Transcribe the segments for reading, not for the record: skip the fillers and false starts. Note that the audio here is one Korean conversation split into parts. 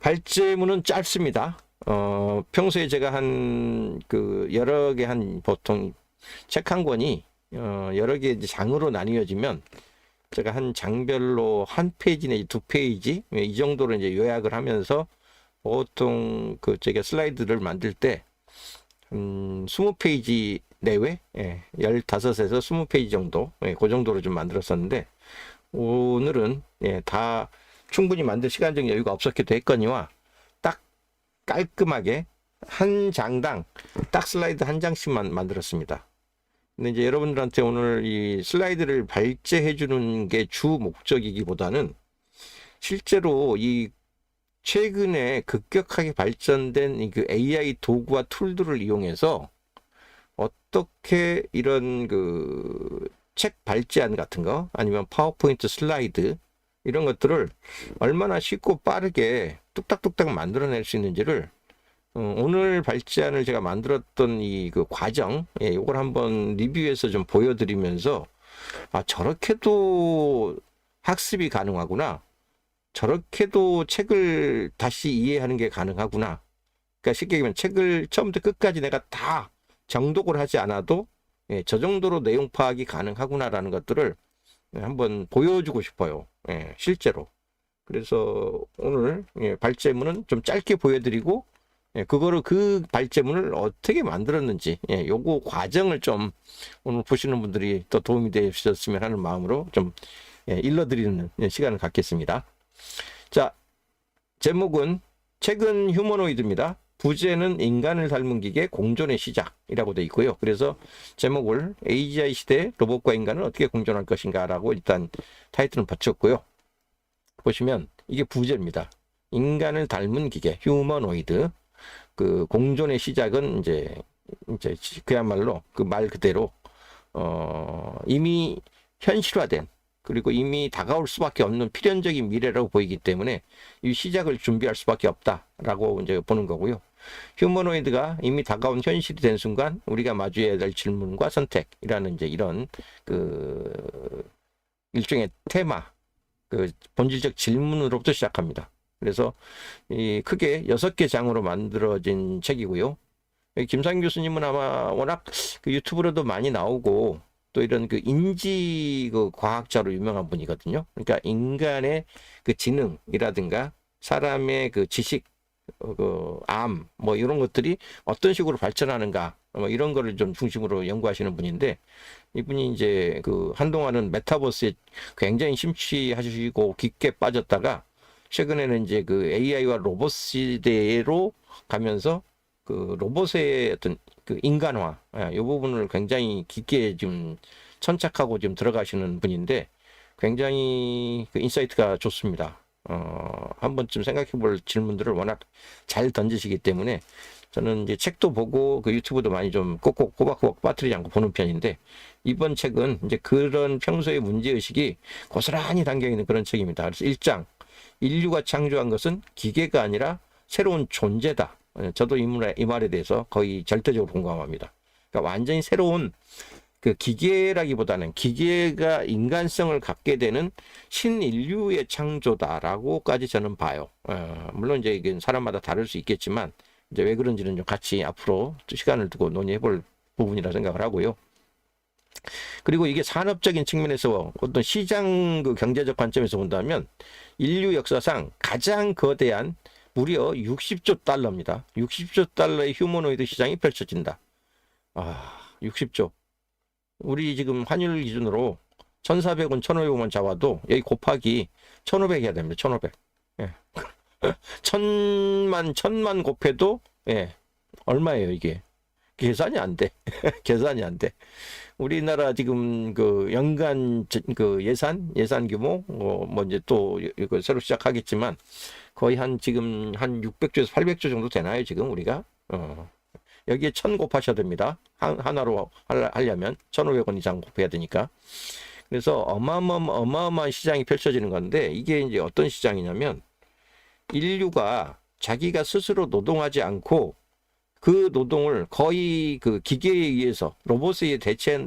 발제문은 짧습니다. 평소에 제가 여러 개 보통 책 한 권이 여러 개 장으로 나뉘어지면 제가 한 장별로 한 페이지 내지 두 페이지 이 정도로 이제 요약을 하면서 보통 제가 슬라이드를 만들 때 20페이지 내외, 15에서 20페이지 정도, 그 정도로 좀 만들었었는데, 오늘은 다 충분히 만들 시간적 여유가 없었기도 했거니와 딱 깔끔하게 한 장당 딱 슬라이드 한 장씩만 만들었습니다. 근데 이제 여러분들한테 오늘 이 슬라이드를 발제해 주는 게 주 목적이기보다는 실제로 이 최근에 급격하게 발전된 그 AI 도구와 툴들을 이용해서 어떻게 이런 책 발제안 같은 거 아니면 파워포인트 슬라이드 이런 것들을 얼마나 쉽고 빠르게 뚝딱뚝딱 만들어낼 수 있는지를 오늘 발제안을 제가 만들었던 과정, 이걸 한번 리뷰해서 좀 보여드리면서 저렇게도 학습이 가능하구나. 저렇게도 책을 다시 이해하는 게 가능하구나. 그러니까 쉽게 얘기하면 책을 처음부터 끝까지 내가 다 정독을 하지 않아도 저 정도로 내용 파악이 가능하구나라는 것들을 한번 보여주고 싶어요. 실제로. 그래서 오늘 발제문은 좀 짧게 보여드리고 그 발제문을 어떻게 만들었는지 요거 과정을 좀 오늘 보시는 분들이 또 도움이 되셨으면 하는 마음으로 좀 일러드리는 시간을 갖겠습니다. 자, 제목은 책은 휴머노이드입니다. 부제는 인간을 닮은 기계 공존의 시작이라고 되어 있고요. 그래서 제목을 AGI 시대 로봇과 인간은 어떻게 공존할 것인가 라고 일단 타이틀은 붙였고요. 보시면 이게 부제입니다. 인간을 닮은 기계 휴머노이드. 공존의 시작은 이제 그야말로 그 말 그대로 이미 현실화된 그리고 이미 다가올 수밖에 없는 필연적인 미래라고 보이기 때문에 이 시작을 준비할 수밖에 없다라고 이제 보는 거고요. 휴머노이드가 이미 다가온 현실이 된 순간 우리가 마주해야 될 질문과 선택이라는 이제 이런 일종의 테마, 본질적 질문으로부터 시작합니다. 그래서 크게 6개 장으로 만들어진 책이고요. 김상균 교수님은 아마 워낙 유튜브로도 많이 나오고 또 이런 인지 과학자로 유명한 분이거든요. 그러니까 인간의 지능이라든가 사람의 지식, 뭐 이런 것들이 어떤 식으로 발전하는가, 뭐 이런 거를 좀 중심으로 연구하시는 분인데, 이분이 이제 한동안은 메타버스에 굉장히 심취하시고 깊게 빠졌다가 최근에는 이제 AI와 로봇 시대로 가면서 로봇의 어떤 인간화, 이 부분을 굉장히 깊게 좀 천착하고 지금 들어가시는 분인데 굉장히 인사이트가 좋습니다. 한 번쯤 생각해 볼 질문들을 워낙 잘 던지시기 때문에 저는 이제 책도 보고 유튜브도 많이 좀 꼭꼭 꼬박꼬박 빠뜨리지 않고 보는 편인데 이번 책은 이제 그런 평소의 문제의식이 고스란히 담겨 있는 그런 책입니다. 그래서 1장, 인류가 창조한 것은 기계가 아니라 새로운 존재다. 저도 이 말에 대해서 거의 절대적으로 공감합니다. 그러니까 완전히 새로운 기계라기보다는 기계가 인간성을 갖게 되는 신인류의 창조다라고까지 저는 봐요. 물론 이제 이게 사람마다 다를 수 있겠지만 이제 왜 그런지는 좀 같이 앞으로 시간을 두고 논의해 볼 부분이라 생각을 하고요. 그리고 이게 산업적인 측면에서 어떤 시장 경제적 관점에서 본다면 인류 역사상 가장 거대한 무려 60조 달러입니다. 60조 달러의 휴머노이드 시장이 펼쳐진다. 60조. 우리 지금 환율 기준으로 1,400원, 1,500원 잡아도 여기 곱하기 1,500 해야 됩니다. 1,500. 예. 천만 곱해도 얼마예요, 이게? 계산이 안 돼. 계산이 안 돼. 우리나라 지금 연간 예산 규모 뭐 이제 또 이거 새로 시작하겠지만 거의 지금 한 600조에서 800조 정도 되나요, 지금 우리가? 여기에 1,000 곱하셔야 됩니다. 하나로 하려면 1,500원 이상 곱해야 되니까. 그래서 어마어마한 시장이 펼쳐지는 건데 이게 이제 어떤 시장이냐면 인류가 자기가 스스로 노동하지 않고 그 노동을 거의 기계에 의해서 로봇에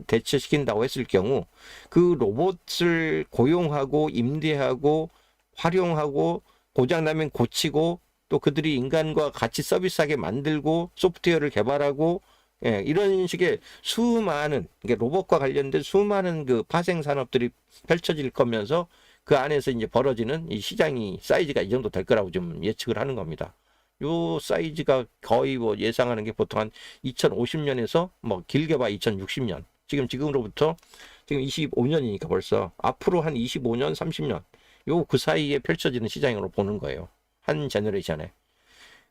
대체시킨다고 했을 경우 그 로봇을 고용하고 임대하고 활용하고 고장나면 고치고 또 그들이 인간과 같이 서비스하게 만들고 소프트웨어를 개발하고 이런 식의 수많은 이게 로봇과 관련된 수많은 그 파생 산업들이 펼쳐질 거면서 그 안에서 이제 벌어지는 이 시장이 사이즈가 이 정도 될 거라고 좀 예측을 하는 겁니다. 요 사이즈가 거의 뭐 예상하는 게 보통 한 2050년에서 뭐 길게 봐 2060년. 지금으로부터 지금 25년이니까 벌써 앞으로 한 25년, 30년 요 그 사이에 펼쳐지는 시장으로 보는 거예요. 한 제너레이션에.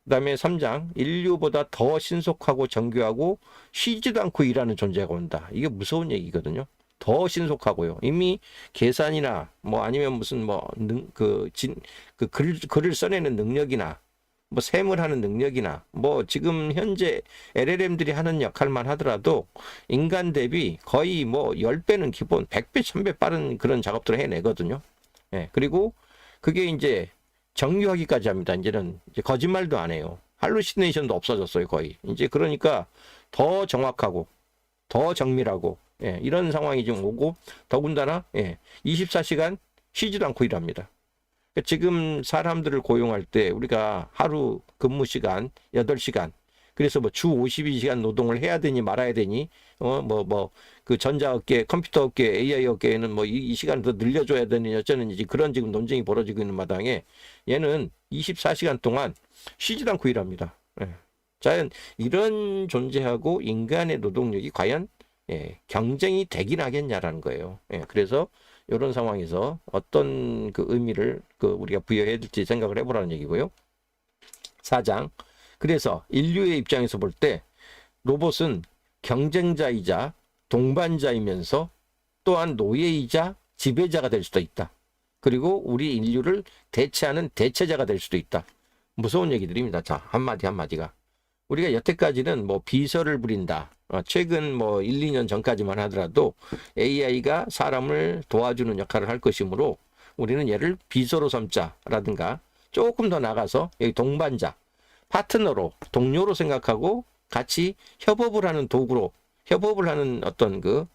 그다음에 3장 인류보다 더 신속하고 정교하고 쉬지도 않고 일하는 존재가 온다. 이게 무서운 얘기거든요. 더 신속하고요. 이미 계산이나 뭐 아니면 무슨 뭐 글을 써내는 능력이나 뭐 셈을 하는 능력이나 뭐 지금 현재 LLM들이 하는 역할만 하더라도 인간 대비 거의 뭐 10배는 기본 100배, 1000배 빠른 그런 작업들을 해내거든요. 그리고 그게 이제 정교하기까지 합니다. 이제는 이제 거짓말도 안 해요. 할루시네이션도 없어졌어요, 거의. 이제 그러니까 더 정확하고 더 정밀하고 이런 상황이 좀 오고 더군다나 24시간 쉬지도 않고 일합니다. 그러니까 지금 사람들을 고용할 때 우리가 하루 근무 시간 8시간 그래서 뭐 주 52시간 노동을 해야 되니 말아야 되니 그 전자업계, 컴퓨터업계, AI업계에는 뭐 이 시간을 더 늘려줘야 되니 어쩌는지 그런 지금 논쟁이 벌어지고 있는 마당에 얘는 24시간 동안 쉬지도 않고 일합니다. 자연 이런 존재하고 인간의 노동력이 과연 경쟁이 되긴 하겠냐라는 거예요. 그래서 이런 상황에서 어떤 그 의미를 우리가 부여해야 될지 생각을 해보라는 얘기고요. 4장. 그래서 인류의 입장에서 볼 때 로봇은 경쟁자이자 동반자이면서 또한 노예이자 지배자가 될 수도 있다. 그리고 우리 인류를 대체하는 대체자가 될 수도 있다. 무서운 얘기들입니다. 자, 한마디가. 우리가 여태까지는 뭐 비서를 부린다. 최근 뭐 1, 2년 전까지만 하더라도 AI가 사람을 도와주는 역할을 할 것이므로 우리는 얘를 비서로 삼자라든가 조금 더 나가서 여기 동반자, 파트너로, 동료로 생각하고 같이 협업을 하는 도구로, 협업을 하는 어떤 그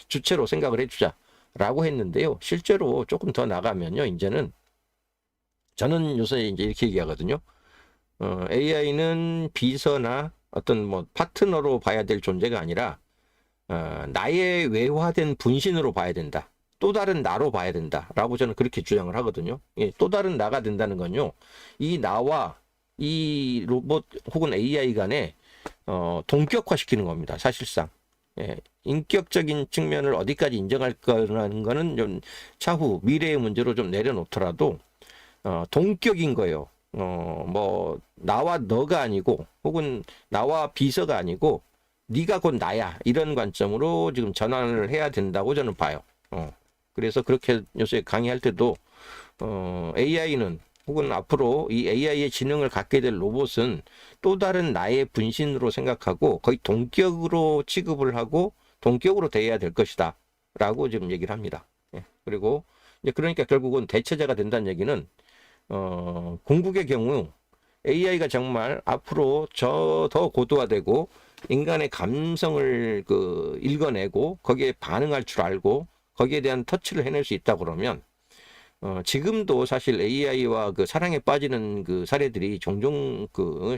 주체로 생각을 해주자라고 했는데요. 실제로 조금 더 나가면요. 이제는 저는 요새 이제 이렇게 얘기하거든요. AI는 비서나 어떤 뭐 파트너로 봐야 될 존재가 아니라 나의 외화된 분신으로 봐야 된다. 또 다른 나로 봐야 된다라고 저는 그렇게 주장을 하거든요. 또 다른 나가 된다는 건요. 이 나와 이 로봇 혹은 AI 간에 동격화시키는 겁니다. 사실상. 인격적인 측면을 어디까지 인정할 거라는 거는 좀 차후 미래의 문제로 좀 내려놓더라도 동격인 거예요. 뭐 나와 너가 아니고 혹은 나와 비서가 아니고 네가 곧 나야 이런 관점으로 지금 전환을 해야 된다고 저는 봐요. 그래서 그렇게 요새 강의할 때도 AI는 혹은 앞으로 이 AI의 지능을 갖게 될 로봇은 또 다른 나의 분신으로 생각하고 거의 동격으로 취급을 하고 동격으로 대해야 될 것이다 라고 지금 얘기를 합니다. 그리고 이제 그러니까 결국은 대체자가 된다는 얘기는 궁극의 경우 AI가 정말 앞으로 더 고도화되고 인간의 감성을 읽어내고 거기에 반응할 줄 알고 거기에 대한 터치를 해낼 수 있다 그러면 지금도 사실 AI와 사랑에 빠지는 사례들이 종종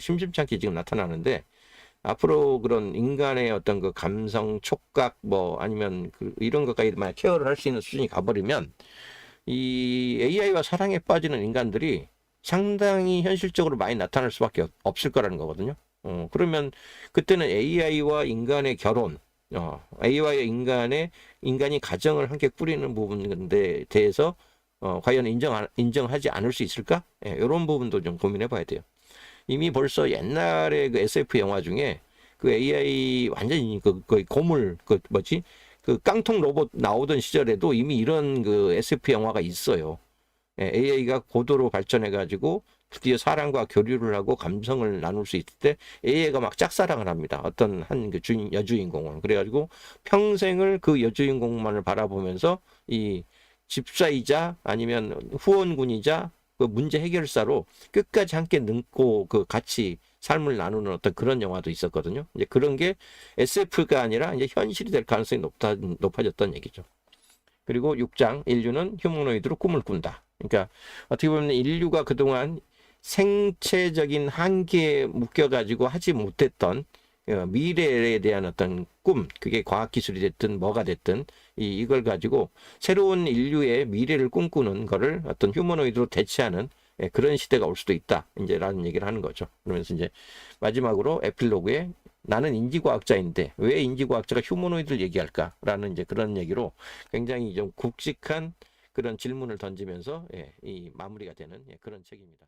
심심찮게 지금 나타나는데 앞으로 그런 인간의 어떤 감성, 촉각 뭐 아니면 이런 것까지 만약 케어를 할 수 있는 수준이 가버리면 이 AI와 사랑에 빠지는 인간들이 상당히 현실적으로 많이 나타날 수밖에 없을 거라는 거거든요. 그러면 그때는 AI와 인간의 결혼, AI와 인간이 가정을 함께 꾸리는 부분에 대해서 과연 인정하지 않을 수 있을까? 이런 부분도 좀 고민해 봐야 돼요. 이미 벌써 옛날에 SF 영화 중에 AI 완전히 거의 고물, 깡통 로봇 나오던 시절에도 이미 이런 SF 영화가 있어요. AI가 고도로 발전해가지고 드디어 사람과 교류를 하고 감성을 나눌 수 있을 때 AI가 막 짝사랑을 합니다. 어떤 한 여주인공을. 그래가지고 평생을 그 여주인공만을 바라보면서 이 집사이자 아니면 후원군이자 문제 해결사로 끝까지 함께 능고 같이 삶을 나누는 어떤 그런 영화도 있었거든요. 이제 그런 게 SF가 아니라 이제 현실이 될 가능성이 높아졌던 얘기죠. 그리고 6장 인류는 휴머노이드로 꿈을 꾼다. 그러니까 어떻게 보면 인류가 그동안 생체적인 한계에 묶여가지고 하지 못했던 미래에 대한 어떤 꿈, 그게 과학기술이 됐든 뭐가 됐든 이걸 가지고 새로운 인류의 미래를 꿈꾸는 거를 어떤 휴머노이드로 대체하는 그런 시대가 올 수도 있다. 이제 라는 얘기를 하는 거죠. 그러면서 이제 마지막으로 에필로그에 나는 인지과학자인데 왜 인지과학자가 휴머노이드를 얘기할까라는 이제 그런 얘기로 굉장히 좀 굵직한 그런 질문을 던지면서 이 마무리가 되는 그런 책입니다.